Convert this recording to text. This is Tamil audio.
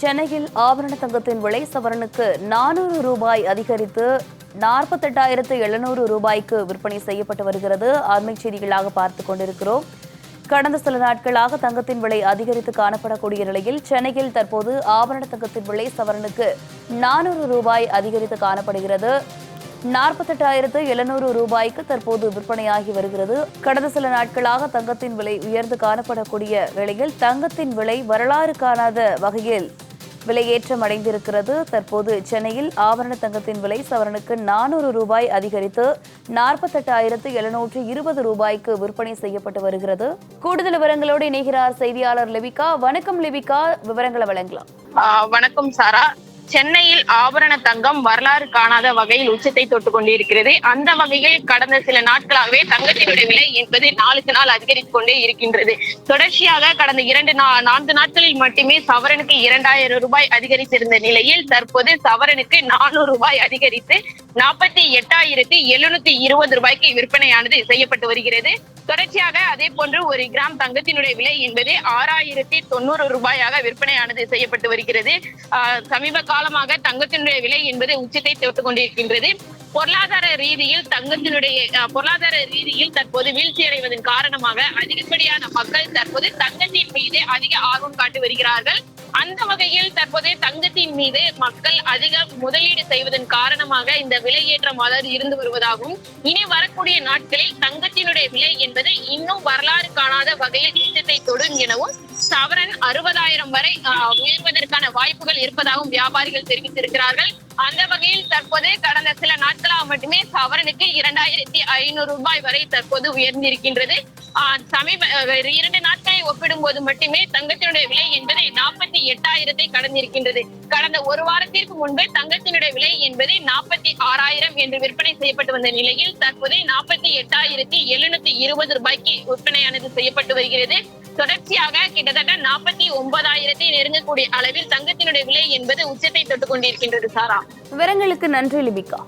சென்னையில் ஆபரண தங்கத்தின் விலை சவரனுக்கு 400 ரூபாய் அதிகரித்து 48,700 ரூபாய்க்கு விற்பனை செய்யப்பட்டு வருகிறது. அண்மை செய்திகளாக பார்த்துக் கொண்டிருக்கிறோம். கடந்த சில நாட்களாக தங்கத்தின் விலை அதிகரித்து காணப்படக்கூடிய நிலையில் சென்னையில் தற்போது ஆபரண தங்கத்தின் விலை சவரனுக்கு 400 ரூபாய் அதிகரித்து காணப்படுகிறது. 48,700 ரூபாய்க்கு தற்போது விற்பனையாகி வருகிறது. கடந்த சில நாட்களாக தங்கத்தின் விலை உயர்ந்து காணப்படக்கூடிய வேளையில் தங்கத்தின் விலை வரலாறு காணாத வகையில் விலையேற்றம் அடைந்திருக்கிறது. தற்போது சென்னையில் ஆபரண தங்கத்தின் விலை சவரனுக்கு 400 ரூபாய் அதிகரித்து 48,720 ரூபாய்க்கு விற்பனை செய்யப்பட்டு வருகிறது. கூடுதல் விவரங்களோடு இணைகிறார் செய்தியாளர் லிபிகா. வணக்கம் லிபிகா, விவரங்களை வழங்கலாம். வணக்கம் சாரா. சென்னையில் ஆபரண தங்கம் வரலாறு காணாத வகையில் உச்சத்தை தொட்டுக் கொண்டிருக்கிறது. அந்த வகையில் கடந்த சில நாட்களாகவே தங்கத்தினுடைய விலை என்பது நாளுக்கு நாள் அதிகரித்துக் கொண்டே இருக்கின்றது. தொடர்ச்சியாக கடந்த 4 நாட்களில் மட்டுமே சவரனுக்கு 2,000 ரூபாய் அதிகரித்திருந்த நிலையில் தற்போது சவரனுக்கு 400 ரூபாய் அதிகரித்து 48,720 ரூபாய்க்கு விற்பனையானது செய்யப்பட்டு வருகிறது. தொடர்ச்சியாக அதே போன்று 1 கிராம் தங்கத்தினுடைய விலை என்பது 6,090 ரூபாயாக விற்பனையானது செய்யப்பட்டு வருகிறது. சமீப காலமாக தங்கத்தினுடைய விலை என்பது உச்சத்தை தொட்டுக் கொண்டிருக்கின்றது. பொருளாதார ரீதியில் தற்போது வீழ்ச்சி அடைவதன் காரணமாக அதிகப்படியான மக்கள் தற்போது தங்கத்தின் மீது அதிக ஆர்வம் காட்டி வருகிறார்கள். அந்த வகையில் தற்போது தங்கத்தின் மீது மக்கள் அதிக முதலீடு செய்வதன் காரணமாக இந்த விலையேற்றமானது இருந்து வருவதாகவும் இனி வரக்கூடிய நாட்களில் தங்கத்தினுடைய விலை என்பது இன்னும் வரலாறு காணாத வகையில் உச்சத்தை தொடும் எனவும் சவரன் 60,000 வரை உயர்வதற்கான வாய்ப்புகள் இருப்பதாகவும் வியாபாரிகள் தெரிவித்திருக்கிறார்கள். அந்த வகையில் தற்போது கடந்த சில நாட்களாக மட்டுமே சவரனுக்கு 2,500 ரூபாய் வரை தற்போது உயர்ந்திருக்கின்றது. 2 நாட்களை ஒப்பிடும்போது மட்டுமே தங்கத்தினுடைய விலை என்பது 48,000 கடந்திருக்கின்றது. கடந்த 1 வாரத்திற்கு முன்பு தங்கத்தினுடைய விலை என்பது 46,000 என்று விற்பனை செய்யப்பட்டு வந்த நிலையில் தற்போது 48,720 ரூபாய்க்கு விற்பனையானது செய்யப்பட்டு வருகிறது. தொடர்ச்சியாக கிட்டத்தட்ட 49,000 நெருங்கக்கூடிய அளவில் தங்கத்தினுடைய விலை என்பது உச்சத்தை தொட்டுக் கொண்டிருக்கின்றது. சாரா, விவரங்களுக்கு நன்றி லிபிகா.